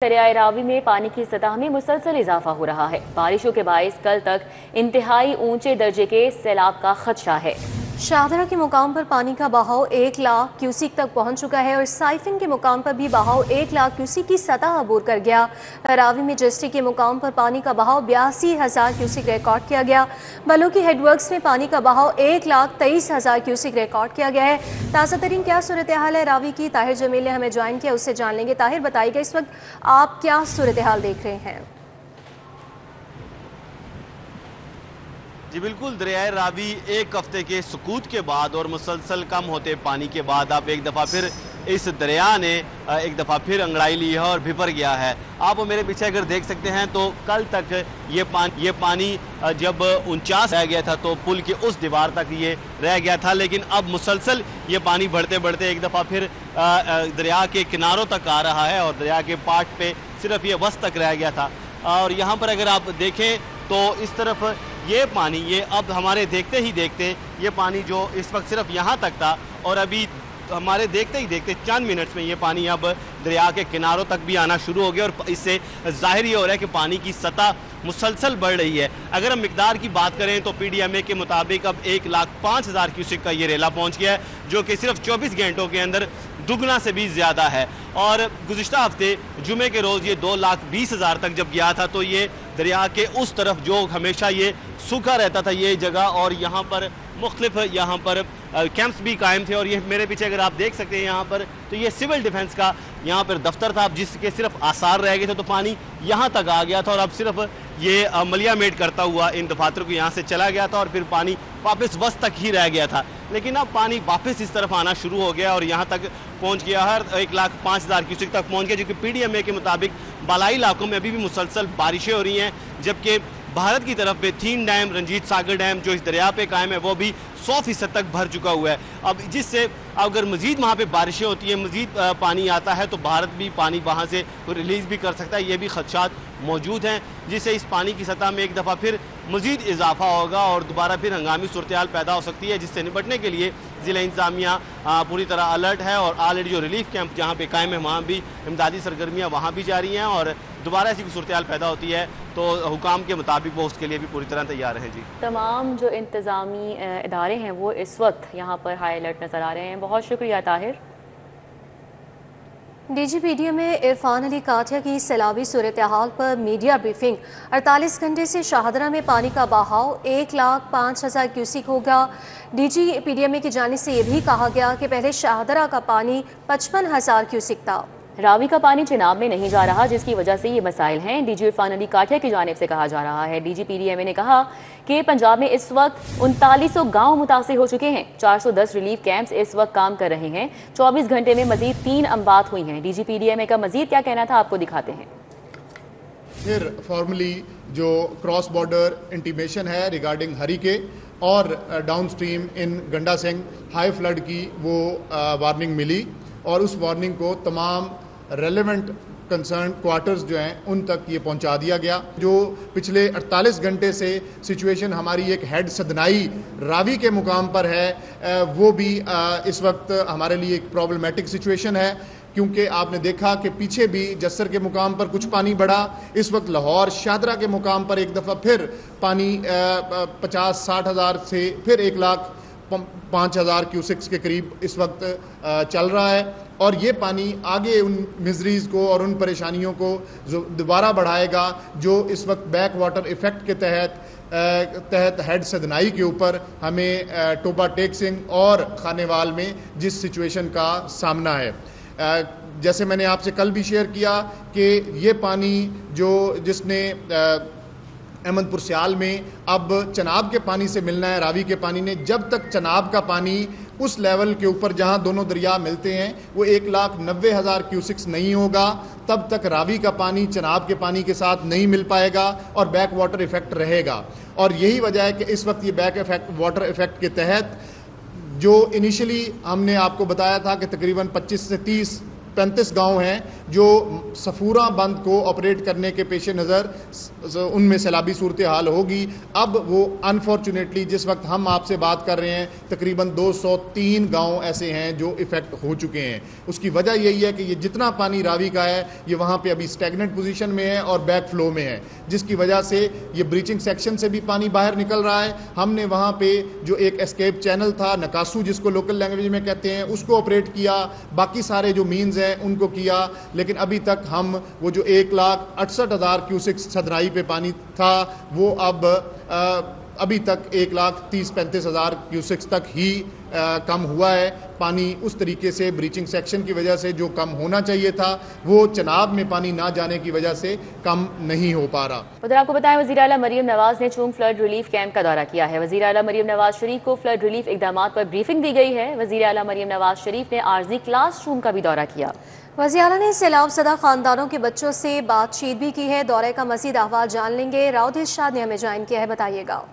दरियाए रावी में पानी की सतह में मुसलसल इजाफा हो रहा है। बारिशों के बायस कल तक इंतहाई ऊंचे दर्जे के सैलाब का खदशा है। शाहदरा के मुकाम पर पानी का बहाव 1 लाख क्यूसिक तक पहुंच चुका है और साइफिन के मुकाम पर भी बहाव 1 लाख क्यूसिक की सतह अबूर कर गया। रावी में जस्टी के मुकाम पर पानी का बहाव 82,000 क्यूसिक रिकॉर्ड किया गया। बलूकी हेडवर्क्स में पानी का बहाव 1,23,000 क्यूसिक रिकॉर्ड किया गया है। ताज़ा तरीन क्या सूरत हाल है रावी की, ताहिर जमील ने हमें ज्वाइन किया, उससे जान लेंगे। ताहिर, बताइएगा इस वक्त आप क्या सूरत हाल देख रहे हैं? जी बिल्कुल, दरियाए रावी एक हफ्ते के सुकूत के बाद और मुसलसल कम होते पानी के बाद अब एक दफ़ा फिर इस दरिया ने एक दफ़ा फिर अंगड़ाई ली है और भिपर गया है। आप मेरे पीछे अगर देख सकते हैं तो कल तक ये पानी जब 49 रह गया था तो पुल की उस दीवार तक ये रह गया था, लेकिन अब मुसलसल ये पानी बढ़ते बढ़ते एक दफ़ा फिर दरिया के किनारों तक आ रहा है और दरिया के पार्ट पे सिर्फ ये वस्त तक रह गया था। और यहाँ पर अगर आप देखें तो इस तरफ ये पानी ये अब हमारे देखते ही देखते ये पानी जो इस वक्त सिर्फ यहाँ तक था और अभी हमारे देखते ही देखते चंद मिनट्स में ये पानी अब दरिया के किनारों तक भी आना शुरू हो गया और इससे जाहिर ये हो रहा है कि पानी की सतह मुसलसल बढ़ रही है। अगर हम मिकदार की बात करें तो PDMA के मुताबिक अब 1,05,000 क्यूसिक का ये रेला पहुंच गया है, जो कि सिर्फ 24 घंटों के अंदर दुगना से भी ज़्यादा है। और गुज़िश्ता हफ्ते जुमे के रोज़ ये 2,20,000 तक जब गया था तो ये दरिया के उस तरफ जो हमेशा ये सूखा रहता था ये जगह, और यहाँ पर मुख्तलिफ यहाँ पर कैंप्स भी कायम थे। और ये मेरे पीछे अगर आप देख सकते हैं यहाँ पर तो ये सिविल डिफेंस का यहाँ पर दफ्तर था, अब जिसके सिर्फ आसार रह गए थे तो पानी यहाँ तक आ गया था और अब सिर्फ ये मलिया मेड करता हुआ इन दफातर को यहाँ से चला गया था और फिर पानी वापस वस्त तक ही रह गया था। लेकिन अब पानी वापस इस तरफ आना शुरू हो गया और यहाँ तक पहुँच गया है, 1,05,000 क्यूसिक तक पहुँच गया, जो कि PDMA के मुताबिक बालाई इलाकों में अभी भी मुसलसल बारिशें हो रही हैं। जबकि भारत की तरफ पे 3 डैम, रंजीत सागर डैम जो इस दरिया पे कायम है वो भी 100% तक भर चुका हुआ है। अब जिससे अगर मज़ीद वहाँ पे बारिशें होती हैं, मज़ीद पानी आता है तो भारत भी पानी वहाँ से रिलीज़ भी कर सकता है। ये भी खदशात मौजूद हैं, जिससे इस पानी की सतह में एक दफ़ा फिर मज़ीद इजाफा होगा और दोबारा फिर हंगामी सूरत हाल पैदा हो सकती है, जिससे निपटने के लिए ज़िला इंतज़ामिया पूरी तरह अलर्ट है और ऑलरेडी जो रिलीफ कैंप जहाँ पे कायम है वहाँ भी इमदादी सरगर्मियाँ वहाँ भी जारी हैं और दोबारा ऐसी सूरत हाल पैदा होती है तो हुकाम के मुताबिक वो उसके लिए भी पूरी तरह तैयार हैं। जी, तमाम जो इंतज़ामी इदारे हैं वो इस वक्त यहाँ पर हाई अलर्ट नज़र आ रहे हैं। बहुत शुक्रिया ताहिर। DG PDMA इरफान अली काठिया की सैलाबी सूरत हाल पर मीडिया ब्रीफिंग। 48 घंटे से शाहदरा में पानी का बहाव 1,05,000 क्यूसिक होगा। DG PDMA की जानिब से ये भी कहा गया कि पहले शाहदरा का पानी 55,000 क्यूसिक था। रावी का पानी चिनाब में नहीं जा रहा, जिसकी वजह से ये मसाइल हैं। DG इरफान अली काठिया की जानिब से कहा जा रहा है। DG PDMA ने कहा कि पंजाब में इस वक्त 3900 गांव मुतासिर हो चुके हैं। 410 रिलीफ कैंप्स इस वक्त काम कर रहे हैं। 24 घंटे में मजीद 3 अमवात हुई हैं। DG PDMA का मजीद क्या कहना था, आपको दिखाते हैं। फिर फॉर्मली जो क्रॉस बॉर्डर इंटीमेशन है रिगार्डिंग हरिके और डाउन स्ट्रीम इन गंडा सिंह हाई फ्लड की वो वार्निंग मिली और उस वार्निंग को तमाम रेलेवेंट कंसर्न क्वार्टर्स जो हैं उन तक ये पहुंचा दिया गया। जो पिछले 48 घंटे से सिचुएशन हमारी एक हेड सदनाई रावी के मुकाम पर है वो भी इस वक्त हमारे लिए एक प्रॉब्लमेटिक सिचुएशन है, क्योंकि आपने देखा कि पीछे भी जस्सर के मुकाम पर कुछ पानी बढ़ा। इस वक्त लाहौर शाहदरा के मुकाम पर एक दफ़ा फिर पानी 50-60 हज़ार से फिर 1,05,000 क्यूसिक्स के करीब इस वक्त चल रहा है और ये पानी आगे उन मिजरीज़ को और उन परेशानियों को दोबारा बढ़ाएगा जो इस वक्त बैक वाटर इफ़ेक्ट के तहत हेड सदनाई के ऊपर हमें टोबा टेक सिंह और खानेवाल में जिस सिचुएशन का सामना है। जैसे मैंने आपसे कल भी शेयर किया कि ये पानी जिसने अहमदपुर सियाल में अब चनाब के पानी से मिलना है रावी के पानी ने, जब तक चनाब का पानी उस लेवल के ऊपर जहां दोनों दरिया मिलते हैं वो 1,90,000 क्यूसिक्स नहीं होगा, तब तक रावी का पानी चनाब के पानी के साथ नहीं मिल पाएगा और बैक वाटर इफेक्ट रहेगा। और यही वजह है कि इस वक्त ये बैक वाटर इफेक्ट के तहत जो इनिशियली हमने आपको बताया था कि तकरीबन 25 से 30 35 गांव हैं जो सफूरा बंद को ऑपरेट करने के पेश नज़र उनमें सैलाबी सूरत हाल होगी। अब वो अनफॉर्चुनेटली जिस वक्त हम आपसे बात कर रहे हैं तकरीबन 203 गांव ऐसे हैं जो इफ़ेक्ट हो चुके हैं। उसकी वजह यही है कि ये जितना पानी रावी का है ये वहाँ पे अभी स्टैगनेंट पोजीशन में है और बैक फ्लो में है, जिसकी वजह से ये ब्रीचिंग सेक्शन से भी पानी बाहर निकल रहा है। हमने वहाँ पे जो एक एस्केप चैनल था नकासू जिसको लोकल लैंग्वेज में कहते हैं उसको ऑपरेट किया, बाकी सारे जो मीन्स हैं उनको किया, लेकिन अभी तक हम वो जो 1,68,000 क्यूसेक सदराई पे पानी था वो अब अभी तक 1,30,35,000 क्यूसेक्स तक ही कम हुआ है। पानी उस तरीके से ब्रीचिंग सेक्शन की वजह से जो कम होना चाहिए था वो चनाब में पानी ना जाने की वजह से कम नहीं हो पा रहा। उधर आपको बताएं वज़ीर आला मरियम नवाज ने चूंग फ्लड रिलीफ कैंप का दौरा किया है। वज़ीर आला मरियम नवाज शरीफ को फ्लड रिलीफ इकदामात पर ब्रीफिंग दी गई है। वज़ीर आला मरियम नवाज शरीफ ने आर्जी क्लास रूम का भी दौरा किया। वज़ीर आला ने सैलाब ज़दा खानदानों के बच्चों से बातचीत भी की है। दौरे का मज़ीद अहवाल जान लेंगे। राउद इरशाद ने हमें ज्वाइन किया है, बताइएगा।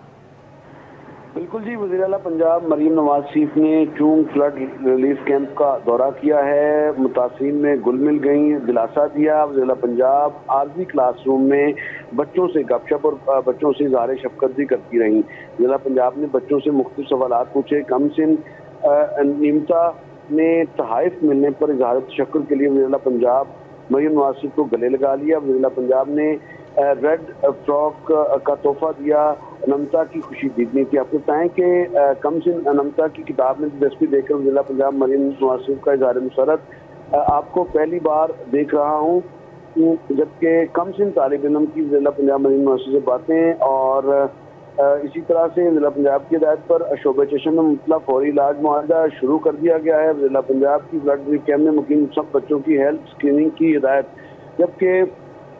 बिल्कुल जी, वज़ीर आला पंजाब मरियम नवाज शरीफ ने चूंग फ्लड रिलीफ कैंप का दौरा किया है। मुतासिरीन में घुल मिल गई, दिलासा दिया। वज़ीर आला पंजाब आर्जी क्लासरूम में बच्चों से गपशप और बच्चों से इज़हार शफकत भी करती रहीं। वज़ीर आला पंजाब ने बच्चों से मुख्तलिफ सवालात पूछे। कम सिन निमता ने तहाइफ मिलने पर इज़हार तशक्कुर के लिए वज़ीर आला पंजाब मरियम नवाज शरीफ को गले लगा लिया। वज़ीर आला पंजाब ने रेड फ्रॉक का तोहफा दिया। नमता की खुशी जीतनी थी। आपको बताएं कि कम सिन नमता की किताब में दिलचस्पी देकर वज़ीर आला पंजाब मरियम नवाज शरीफ का इज़हार मुसरत आपको पहली बार देख रहा हूँ, जबकि कम सिन तालिब इल्म की वज़ीर आला पंजाब मरियम नवाज शरीफ से बातें। और इसी तरह से वज़ीर आला पंजाब की हिदायत पर शोबे चशम में मुतला फौरी इलाज मुआहदा शुरू कर दिया गया है। वज़ीर आला पंजाब की ब्लड रिलीफ कैंप में मुकीम सब बच्चों की हेल्थ स्क्रीनिंग की हिदायत, जबकि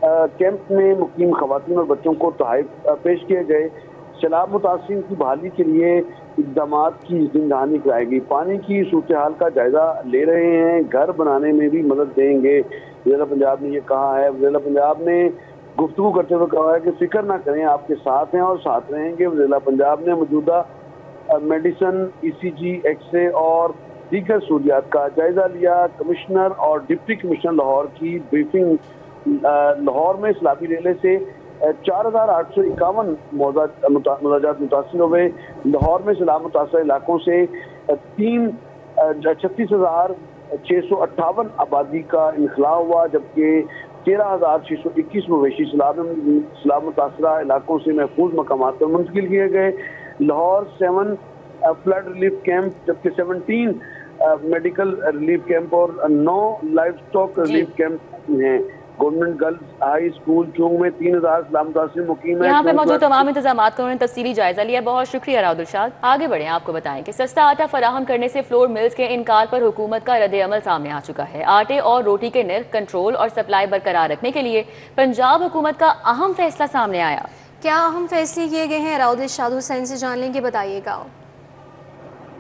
कैंप में मुकीम खवातीन और बच्चों को तोहफ़े पेश किए गए। सैलाब मुतासिरीन की बहाली के लिए इक़दामात की यकीनदहानी कराई गई। पानी की सूरत हाल का जायजा ले रहे हैं, घर बनाने में भी मदद देंगे। वज़ीर आला पंजाब ने ये कहा है। वज़ीर आला पंजाब ने गुफ्तगू करते हुए कहा है कि फिक्र ना करें, आपके साथ हैं और साथ रहेंगे। वज़ीर आला पंजाब ने मौजूदा मेडिसन, ECG, एक्सरे और दीगर सहूलियात का जायजा लिया। कमिश्नर और डिप्टी कमिश्नर लाहौर की ब्रीफिंग। लाहौर में सैलाबी रेले से 4,851 मौजादात मुतासिर हुए। लाहौर में सैलाब मुतासर इलाकों से 36,658 आबादी का इनखला हुआ, जबकि 13,621 मवेशी सैलाब मुतासरा इलाकों से महफूज मकामात पर मुंतकिल किए गए। लाहौर 7 फ्लड रिलीफ कैंप, जबकि 17 मेडिकल रिलीफ कैंप और 9 लाइव स्टॉक रिलीफ कैंप हैं। गवर्नमेंट गर्ल्स हाई स्कूल चूंग में 3,000 सैलाब मुतासिर मुकीम है। यहाँ पे मौजूद तमाम इंतजामात का उन्होंने तफसीली जायजा लिया। बहुत शुक्रिया राउद इरशाद। आगे बढ़े, आपको बताएं कि सस्ता आटा फराहम करने से फ्लोर मिल्स के इनकार पर हुकूमत का रद्द अमल सामने आ चुका है। आटे और रोटी के निर्ख कंट्रोल और सप्लाई बरकरार रखने के लिए पंजाब हुकूमत का अहम फैसला सामने आया। क्या अहम फैसले किए गए हैं? राउद इरशाद हुसैन से जान लेंगे, बताइएगा।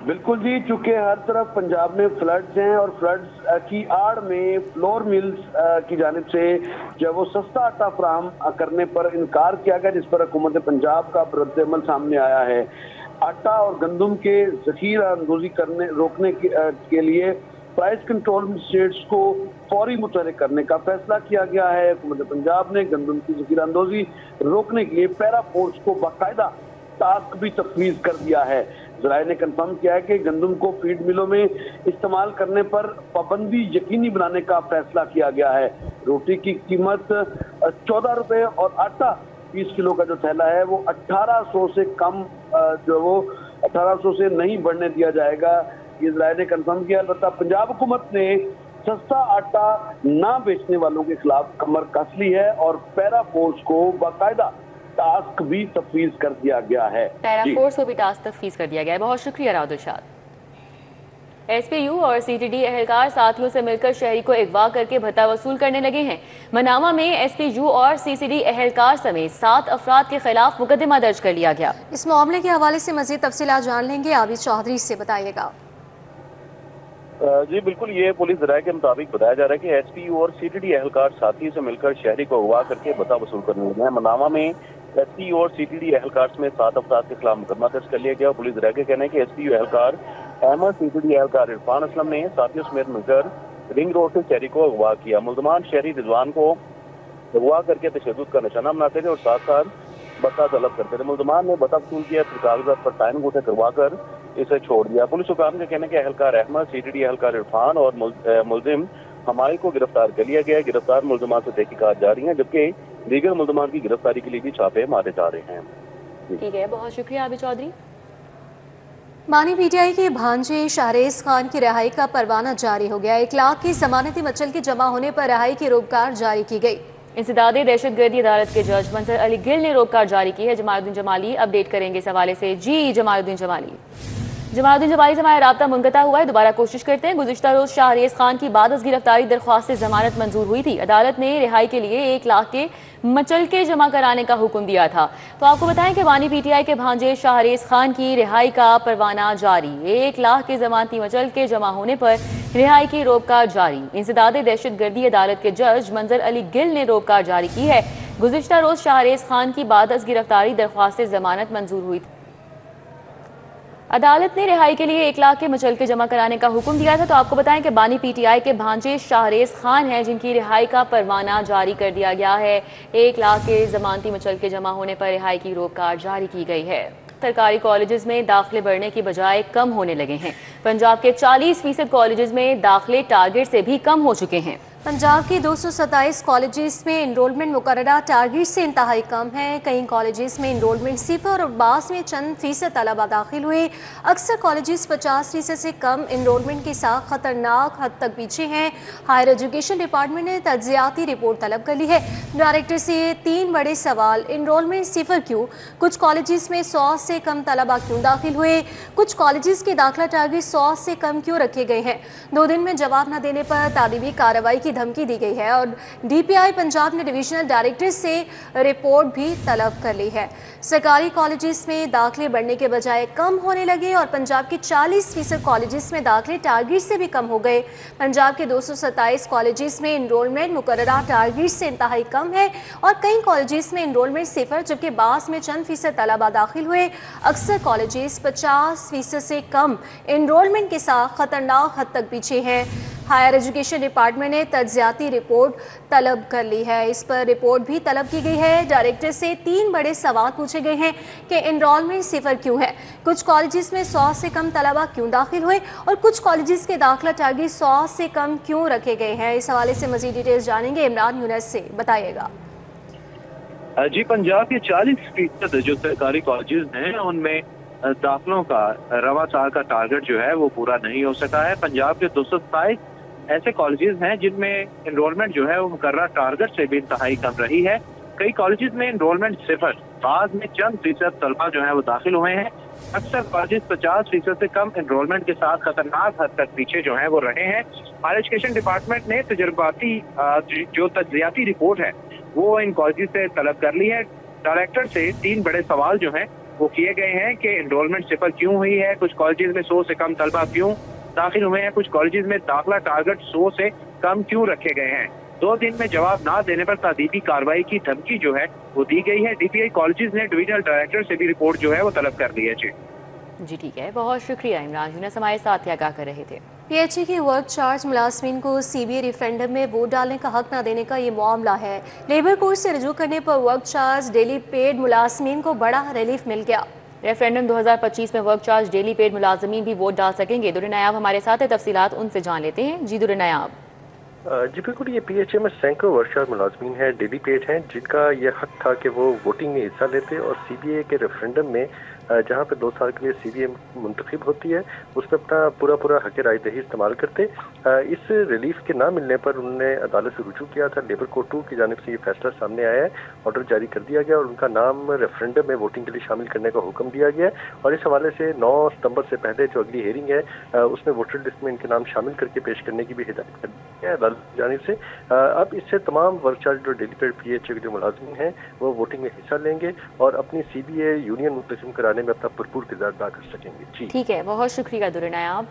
बिल्कुल जी, चूंकि हर तरफ पंजाब में फ्लड्स हैं और फ्लड्स की आड़ में फ्लोर मिल्स की जानिब से जो वो सस्ता आटा फराहम करने पर इनकार किया गया, जिस पर हुकूमत पंजाब का रद्द-ए-अमल सामने आया है। आटा और गंदम के ज़ख़ीरा अंदोज़ी रोकने के लिए प्राइस कंट्रोल मजिस्ट्रेट्स को फौरी मुतहर्रिक करने का फैसला किया गया है। हुकूमत पंजाब ने गंदम की ज़ख़ीरा अंदोज़ी रोकने के लिए पैरा फोर्स को बाकायदा टास्क भी तफवीज़ कर दिया है। ज़राए ने कंफर्म किया है कि गंदम को फीड मिलों में इस्तेमाल करने पर पाबंदी यकीनी बनाने का फैसला किया गया है। रोटी की कीमत 14 रुपये और आटा 20 किलो का जो थैला है वो 1800 से कम जो वो 1800 से नहीं बढ़ने दिया जाएगा, ये ज़राए ने कंफर्म किया। अलबत्ता पंजाब हुकूमत ने सस्ता आटा ना बेचने वालों के खिलाफ कमर कस ली है और पैरा फोर्स को बाकायदा टास्क भी तफवीज कर दिया गया है। पैरा फोर्स को भी टास्क तफवीज कर दिया गया है। बहुत शुक्रिया राउद इरशाद। SPU और CTD एहलकार साथियों से मिलकर शहरी को अगवा करके भत्ता वसूल करने लगे हैं। मनामा में SPU और CCD एहलकार समेत 7 अफराद के खिलाफ मुकदमा दर्ज कर लिया गया। इस मामले के हवाले से मजीद तफसीलात जान लेंगे। आबिद चौधरी से बताइएगा। जी बिल्कुल, ये पुलिस ज़राए के मुताबिक बताया जा रहा है कि SPU और CTD एहलकार साथी से मिलकर शहरी को अगवा करके भत्ता वसूल करने लगे हैं। मनामा में SPU और CTD एहलकार में 7 अफराद के खिलाफ मुकदमा दर्ज कर लिया गया। पुलिस ज़राए के कहना है कि SPU एहलकार अहमद, CTD एहलकार इरफान असलम ने साथियों समेत मिलकर रिंग रोड से शहरी को अगवा किया। मुल्जमान शहरी रिजवान को अगवा करके तशद्दुद का निशाना बनाते थे और साथ साथ बता तलब करते थे। मुल्जमान ने बता वसूल किया, फिर कागजात पर टाइम उसे करवा कर इसे छोड़ दिया। पुलिस हुकाम के कहने के अहलकार अहमद, CTD अहलकार इरफान और मुलजिम हमारे को गिरफ्तार कर लिया गया है। गिरफ्तार मुल्जमान से तहकीकात जारी है, जबकि दीगर मुल्जमान की गिरफ्तारी के लिए भी छापे मारे जा रहे हैं। ठीक है, बहुत शुक्रिया आबिद चौधरी। मानी PTI के भांजे शाहरेज खान की रिहाई का परवाना जारी हो गया। 1 लाख की जमानती मचल के जमा होने पर रिहाई की रोककार जारी की गई। इंसदादे दहशतगर्दी अदालत के जज मंजर अली गिल ने रोककार जारी की है। जमालुद्दीन जमाली अपडेट करेंगे इस हवाले से। जी जमालुद्दीन जमाली से हमारा राब्ता मुनक़ता हुआ है, दोबारा कोशिश करते हैं। गुज़िश्ता रोज शाहरेज खान की बाद गिरफ्तारी दरख्वास्त से जमानत मंजूर हुई थी। अदालत ने रिहाई के लिए 1 लाख के मचलके जमा कराने का हुक्म दिया था। तो आपको बताएं कि बानी PTI के भांजे शाहरेज खान की रिहाई का परवाना जारी। 1 लाख के जमानती मचलके जमा होने पर रिहाई की रोककार जारी। इंसदादे दहशतगर्दी अदालत के जज मंजर अली गिल ने रोककार जारी की है। गुज़िश्ता रोज शाहरेज खान की बाद गिरफ्तारी दरख्वास्त से जमानत मंजूर हुई थी। अदालत ने रिहाई के लिए 1 लाख के मचलके जमा कराने का हुक्म दिया था। तो आपको बताएं कि बानी PTI के भांजे शाहरेज खान हैं, जिनकी रिहाई का परवाना जारी कर दिया गया है। 1 लाख के जमानती मचलके जमा होने पर रिहाई की रोककार जारी की गई है। सरकारी कॉलेजेस में दाखिले बढ़ने की बजाय कम होने लगे हैं। पंजाब के 40% कॉलेजेस में दाखिले टारगेट से भी कम हो चुके हैं। पंजाब के 227 कॉलेजेस में इनरोलमेंट मुकर्ररा टारगेट से इंतहाई कम है। कई कॉलेजेस में इनरोलमेंट 0 और बास में चंद फीसद तलबा दाखिल हुए। अक्सर कॉलेजेस 50% से कम इनरोलमेंट के साथ खतरनाक हद तक पीछे हैं। हायर एजुकेशन डिपार्टमेंट ने तज्जियाती रिपोर्ट तलब कर ली है। डायरेक्टर से 3 बड़े सवाल। इनरोलमेंट 0 क्यों? कुछ कॉलेजेस में 100 से कम तलबा क्यों दाखिल हुए? कुछ कॉलेजेस के दाखिला टारगेट 100 से कम क्यों रखे गए हैं? 2 दिन में जवाब न देने पर तालीबी कार्रवाई की धमकी दी गई है। और DPI पंजाब ने डिविजनल डायरेक्टर से रिपोर्ट भी तलब कर ली है। सरकारी कॉलेजेस में दाखिले बढ़ने के बजाय कम होने लगे और पंजाब के 40% कॉलेजेस में दाखिले टारगेट से भी कम हो गए। पंजाब के 227 कॉलेजेस में इनरोलमेंट मुकर्ररा टारगेट से इंतहाई कम है और कई कॉलेजेस में इनरोलमेंट 0, जबकि बास में चंद फीसद तलबा दाखिल हुए। अक्सर कॉलेजेस 50% से कम इनरोलमेंट के साथ खतरनाक हद तक पीछे हैं। हायर एजुकेशन डिपार्टमेंट ने तज्जियाती रिपोर्ट तलब कर ली है। इस पर रिपोर्ट भी तलब की गई है। डायरेक्टर से 3 बड़े सवाल पूछे गए हैं कि इनरोलमेंट 0 क्यों है, कुछ कॉलेजेस में 100 से कम तलबा क्यों दाखिल हुए और कुछ कॉलेजेस के दाखिला टारगेट 100 से कम क्यों रखे गए हैं। इस हवाले से मजीद डिटेल्स जानेंगे इमरान यूनस से, बताइएगा। जी, पंजाब के 40% जो सरकारी कॉलेजेस हैं उनमें दाखिलों का रवा साल का टारगेट जो है वो पूरा नहीं हो सका है। पंजाब के 227 ऐसे कॉलेजेस हैं जिनमें एनरोलमेंट जो है वो मुकर्रर टारगेट से भी इंतहाई कम रही है। कई कॉलेजेस में एनरोलमेंट 0, बाद में चंद फीसद तलबा जो है वो दाखिल हुए हैं। अक्सर कॉलेजेस 50% से कम एनरोलमेंट के साथ खतरनाक हद तक पीछे जो है वो रहे हैं। हायर एजुकेशन डिपार्टमेंट ने तजुर्बाती जो तज्जियाती रिपोर्ट है वो इन कॉलेजेस से तलब कर ली है। डायरेक्टर से 3 बड़े सवाल जो हैं वो किए गए हैं कि एनरोलमेंट 0 क्यों हुई है, कुछ कॉलेजेस में 100 से कम तलबा क्यों दाखिल हुए हैं, कुछ कॉलेजेस में दाखिला टारगेट 100 से कम क्यों रखे गए हैं। 2 दिन में जवाब ना देने पर तादीबी कार्रवाई की धमकी जो है वो दी गई है। DPI कॉलेजेस ने डिविजनल डायरेक्टर से भी रिपोर्ट जो है वो तलब कर ली है। जी ठीक है, बहुत शुक्रिया इमरान यूनस हमारे साथ आगाह कर रहे थे। PHE के वर्क चार्ज मुलाजमीन को CBA रेफरेंडम में वोट डालने का हक न देने का ये मामला है। लेबर कोर्ट से रजू करने पर वर्क चार्ज डेली पेड मुलाजमीन को बड़ा रिलीफ मिल गया। रेफरेंडम 2025 में वर्क चार्ज डेली पेड मुलाजमीन भी वोट डाल सकेंगे। दुर्र नायाब हमारे साथ है, तफसीलात उनसे जान लेते हैं। जी दुर्र नायाब। जी बिल्कुल, ये PHA में सैकड़ों वर्क चार्ज मुलाजमीन हैं, डेली पेड हैं, जिनका ये हक था कि वो वोटिंग में हिस्सा लेते और CBA के रेफरेंडम में जहाँ पे 2 साल के लिए CBA मुंतखब होती है उसमें अपना पूरा हक राय दही इस्तेमाल करते। इस रिलीफ के ना मिलने पर उन्होंने अदालत से रुजू किया था। लेबर कोर्ट 2 की जानिब से ये फैसला सामने आया है, ऑर्डर जारी कर दिया गया और उनका नाम रेफरेंडम में वोटिंग के लिए शामिल करने का हुक्म दिया गया है। और इस हवाले से 9 सितंबर से पहले जो अगली हेयरिंग है उसमें वोटर लिस्ट में इनके नाम शामिल करके पेश करने की भी हिदायत कर दी है अदालत की जानिब से। अब इससे तमाम वर्क चार्ज जो डेली पेड PHA के जो मुलाजमीन हैं वो वोटिंग में हिस्सा लेंगे और अपनी CBA यूनियन मुंतखब कराने में अपना भरपूर किरदार अदा कर सकेंगे। जी ठीक है, बहुत शुक्रिया दुर्र नायाब।